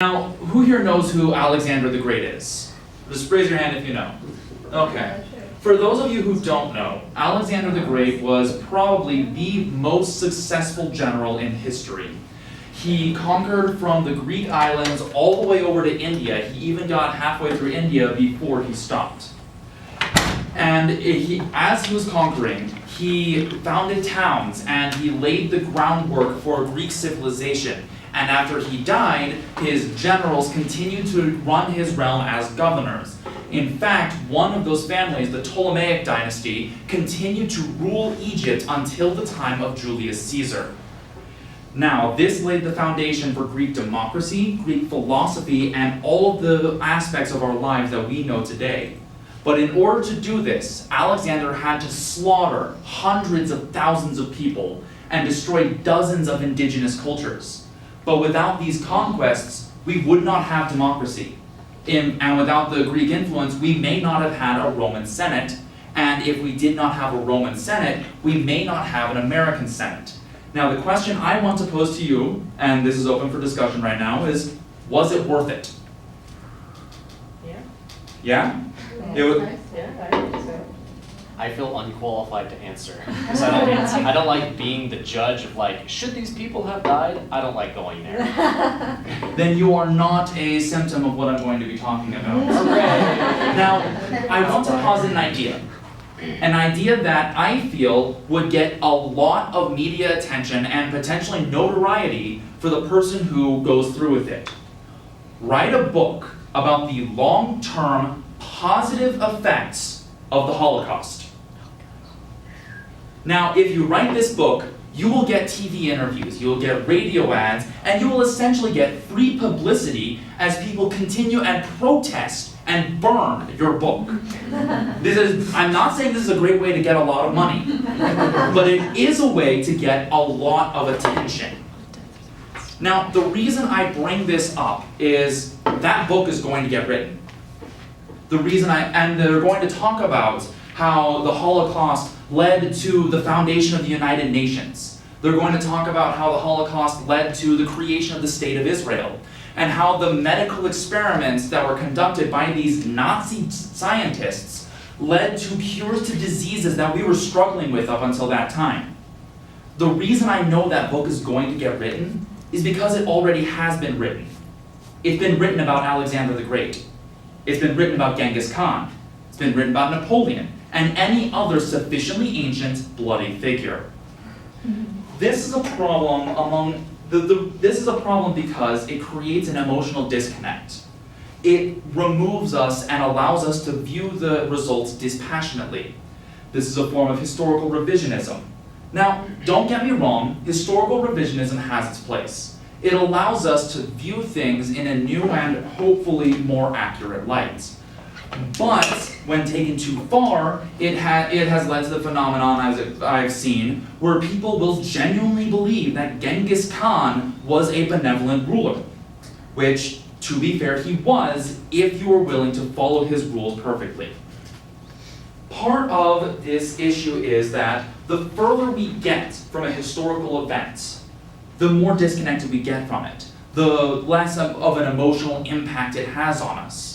Now, who here knows who Alexander the Great is? Just raise your hand if you know. Okay. For those of you who don't know, Alexander the Great was probably the most successful general in history. He conquered from the Greek islands all the way over to India. He even got halfway through India before he stopped. And as he was conquering, he founded towns and he laid the groundwork for Greek civilization. And after he died, his generals continued to run his realm as governors. In fact, one of those families, the Ptolemaic dynasty, continued to rule Egypt until the time of Julius Caesar. Now, this laid the foundation for Greek democracy, Greek philosophy, and all of the aspects of our lives that we know today. But in order to do this, Alexander had to slaughter hundreds of thousands of people and destroy dozens of indigenous cultures. But without these conquests, we would not have democracy. And without the Greek influence, we may not have had a Roman Senate. And if we did not have a Roman Senate, we may not have an American Senate. Now, the question I want to pose to you, and this is open for discussion right now, is, was it worth it? Yeah. Yeah? Yeah, I think so. I feel unqualified to answer because I don't like being the judge of like, should these people have died? I don't like going there. Then you are not a symptom of what I'm going to be talking about. Now, I want to posit an idea. An idea that I feel would get a lot of media attention and potentially notoriety for the person who goes through with it. Write a book about the long-term positive effects of the Holocaust. Now, if you write this book, you will get TV interviews, you will get radio ads, and you will essentially get free publicity as people continue and protest and burn your book. I'm not saying this is a great way to get a lot of money, but it is a way to get a lot of attention. Now, the reason I bring this up is that book is going to get written. And they're going to talk about how the Holocaust led to the foundation of the United Nations. They're going to talk about how the Holocaust led to the creation of the State of Israel, and how the medical experiments that were conducted by these Nazi scientists led to cures to diseases that we were struggling with up until that time. The reason I know that book is going to get written is because it already has been written. It's been written about Alexander the Great. It's been written about Genghis Khan. It's been written about Napoleon, and any other sufficiently ancient, bloody figure. This is a problem this is a problem because it creates an emotional disconnect. It removes us and allows us to view the results dispassionately. This is a form of historical revisionism. Now, don't get me wrong, historical revisionism has its place. It allows us to view things in a new and hopefully more accurate light. But when taken too far, it has led to the phenomenon, as I've seen, where people will genuinely believe that Genghis Khan was a benevolent ruler, which, to be fair, he was, if you were willing to follow his rules perfectly. Part of this issue is that the further we get from a historical event, the more disconnected we get from it, the less of an emotional impact it has on us.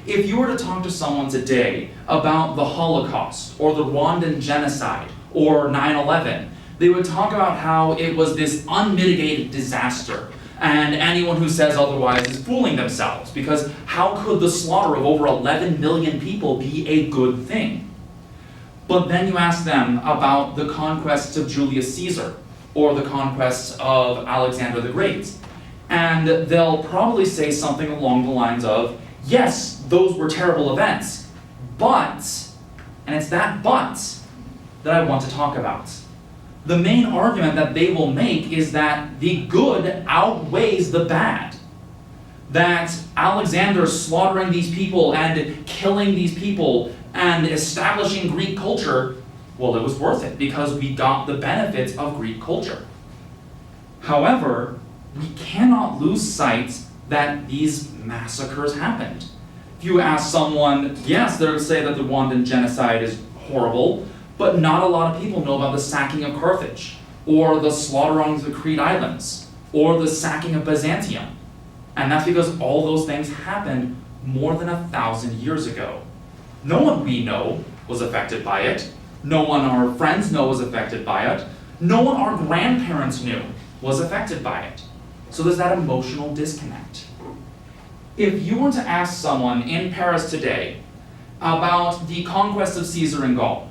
If you were to talk to someone today about the Holocaust, or the Rwandan genocide, or 9/11, they would talk about how it was this unmitigated disaster, and anyone who says otherwise is fooling themselves, because how could the slaughter of over 11 million people be a good thing? But then you ask them about the conquests of Julius Caesar, or the conquests of Alexander the Great, and they'll probably say something along the lines of, yes, those were terrible events, but, and it's that but that I want to talk about. The main argument that they will make is that the good outweighs the bad. That Alexander slaughtering these people and killing these people and establishing Greek culture, well, it was worth it because we got the benefits of Greek culture. However, we cannot lose sight that these massacres happened. If you ask someone, yes, they'll say that the Rwandan genocide is horrible, but not a lot of people know about the sacking of Carthage, or the slaughter on the Crete Islands, or the sacking of Byzantium. And that's because all those things happened more than 1,000 years ago. No one we know was affected by it. No one our friends know was affected by it. No one our grandparents knew was affected by it. So there's that emotional disconnect. If you were to ask someone in Paris today about the conquest of Caesar in Gaul,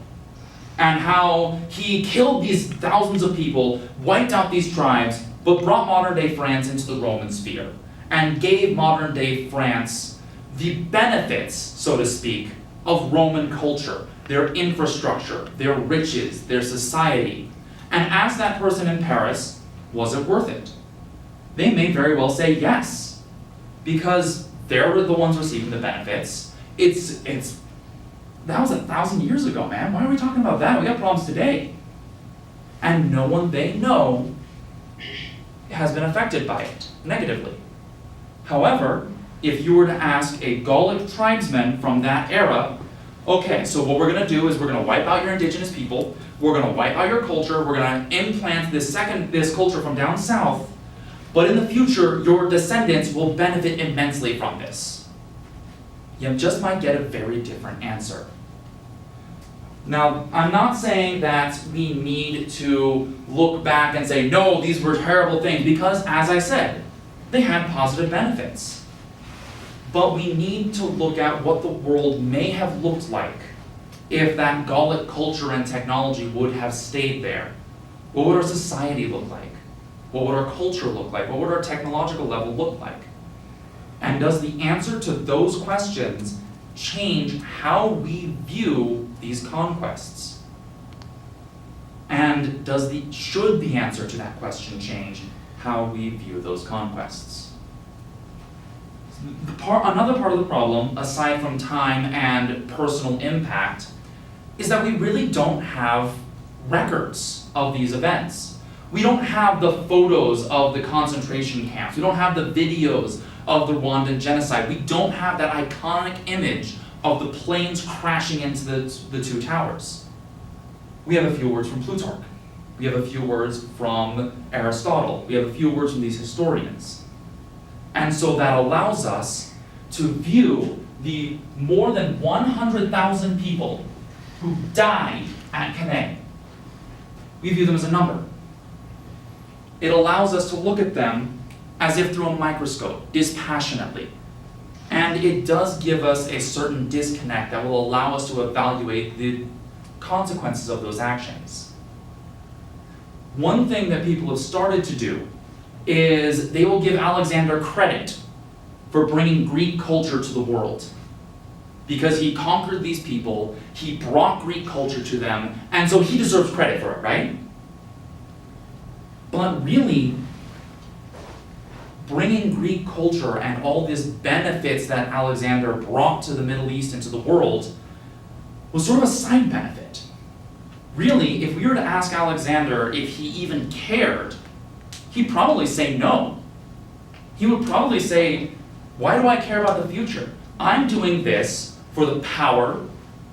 and how he killed these thousands of people, wiped out these tribes, but brought modern-day France into the Roman sphere, and gave modern-day France the benefits, so to speak, of Roman culture, their infrastructure, their riches, their society, and ask that person in Paris, was it worth it? They may very well say yes, because they're the ones receiving the benefits. That was 1,000 years ago, man. Why are we talking about that? We got problems today. And no one they know has been affected by it negatively. However, if you were to ask a Gallic tribesman from that era, okay, so what we're going to do is we're going to wipe out your indigenous people, we're going to wipe out your culture, we're going to implant this culture from down south, but in the future, your descendants will benefit immensely from this. You just might get a very different answer. Now, I'm not saying that we need to look back and say, no, these were terrible things, because as I said, they had positive benefits. But we need to look at what the world may have looked like if that Gallic culture and technology would have stayed there. What would our society look like? What would our culture look like? What would our technological level look like? And does the answer to those questions change how we view these conquests? And should the answer to that question change how we view those conquests? Another part of the problem, aside from time and personal impact, is that we really don't have records of these events. We don't have the photos of the concentration camps. We don't have the videos of the Rwandan genocide. We don't have that iconic image of the planes crashing into the two towers. We have a few words from Plutarch. We have a few words from Aristotle. We have a few words from these historians. And so that allows us to view the more than 100,000 people who died at Cannae. We view them as a number. It allows us to look at them as if through a microscope, dispassionately. And it does give us a certain disconnect that will allow us to evaluate the consequences of those actions. One thing that people have started to do is they will give Alexander credit for bringing Greek culture to the world. Because he conquered these people, he brought Greek culture to them, and so he deserves credit for it, right? But really, bringing Greek culture and all these benefits that Alexander brought to the Middle East and to the world was sort of a side benefit. Really, if we were to ask Alexander if he even cared, he'd probably say no. He would probably say, why do I care about the future? I'm doing this for the power,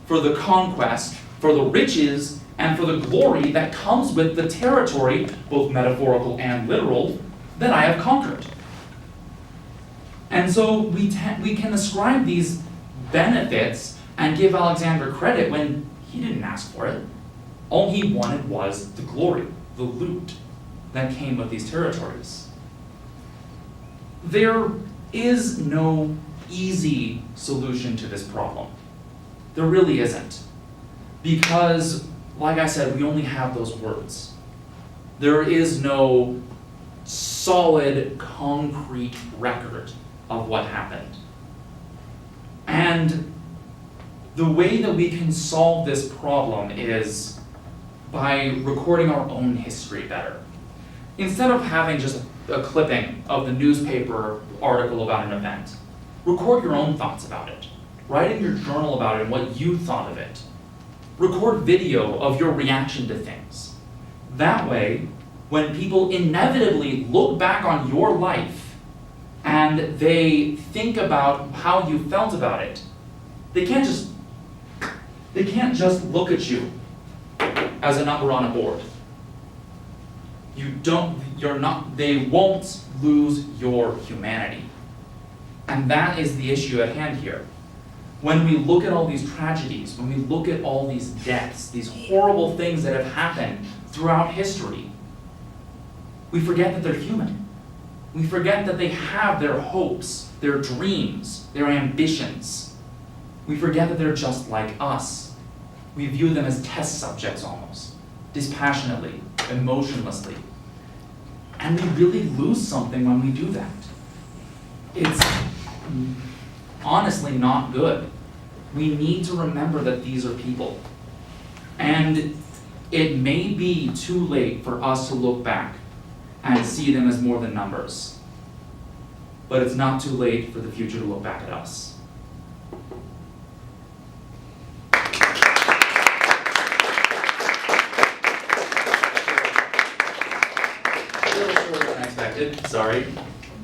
for the conquest, for the riches, and for the glory that comes with the territory, both metaphorical and literal, that I have conquered. And so we can ascribe these benefits and give Alexander credit when he didn't ask for it. All he wanted was the glory, the loot that came with these territories. There is no easy solution to this problem. There really isn't. Because, like I said, we only have those words. There is no solid, concrete record of what happened. And the way that we can solve this problem is by recording our own history better. Instead of having just a clipping of the newspaper article about an event, record your own thoughts about it. Write in your journal about it and what you thought of it. Record video of your reaction to things. That way, when people inevitably look back on your life and they think about how you felt about it, they can't just look at you as a number on a board. They won't lose your humanity. And that is the issue at hand here. When we look at all these tragedies, when we look at all these deaths, these horrible things that have happened throughout history, we forget that they're human. We forget that they have their hopes, their dreams, their ambitions. We forget that they're just like us. We view them as test subjects almost, dispassionately, emotionlessly. And we really lose something when we do that. It's honestly not good. We need to remember that these are people. And it may be too late for us to look back and see them as more than numbers. But it's not too late for the future to look back at us. A little shorter than I expected, sorry.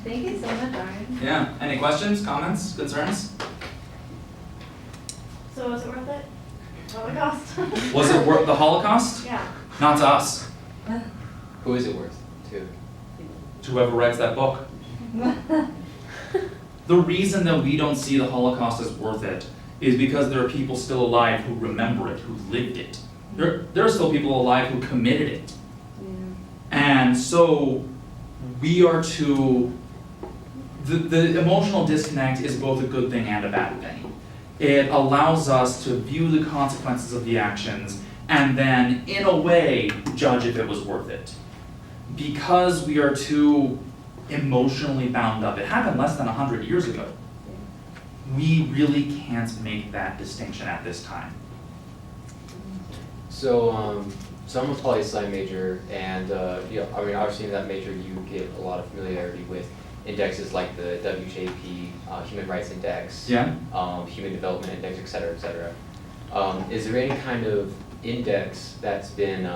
Thank you so much, Ahren. Yeah, any questions, comments, concerns? So was it worth it? Holocaust? Was it worth the Holocaust? Yeah. Not to us, Who is it worth to? to whoever writes that book. The reason that we don't see the Holocaust as worth it is because there are people still alive who remember it, who lived it. There are still people alive who committed it. And so we are to, the emotional disconnect is both a good thing and a bad thing. It allows us to view the consequences of the actions and then, in a way, judge if it was worth it. Because we are too emotionally bound up, it happened less than 100 years ago. We really can't make that distinction at this time. So, I'm a poli-sci major, and obviously in that major you get a lot of familiarity with indexes like the WJP, Human Rights Index, Yeah? Human Development Index, et cetera, et cetera. Is there any kind of index that's been,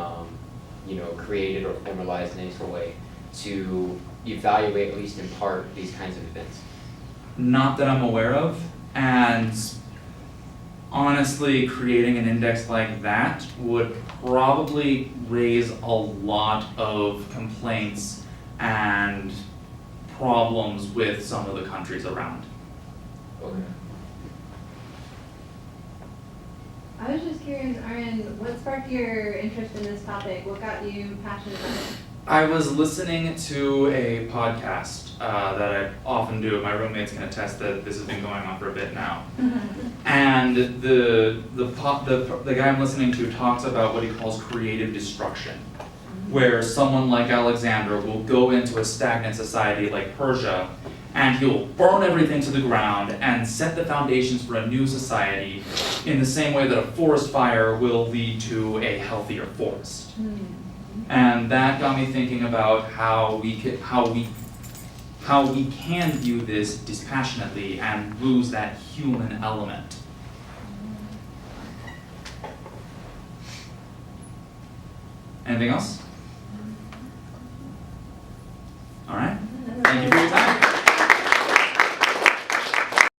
created or formalized in any sort of way to evaluate, at least in part, these kinds of events? Not that I'm aware of, and honestly, creating an index like that would probably raise a lot of complaints and problems with some of the countries around. Okay. I was just curious, Ahren, what sparked your interest in this topic? What got you passionate about it? I was listening to a podcast that I often do. My roommates can attest that this has been going on for a bit now. And the guy I'm listening to talks about what he calls creative destruction, where someone like Alexander will go into a stagnant society like Persia, and he'll burn everything to the ground and set the foundations for a new society in the same way that a forest fire will lead to a healthier forest. And that got me thinking about how we can view this dispassionately and lose that human element. Anything else?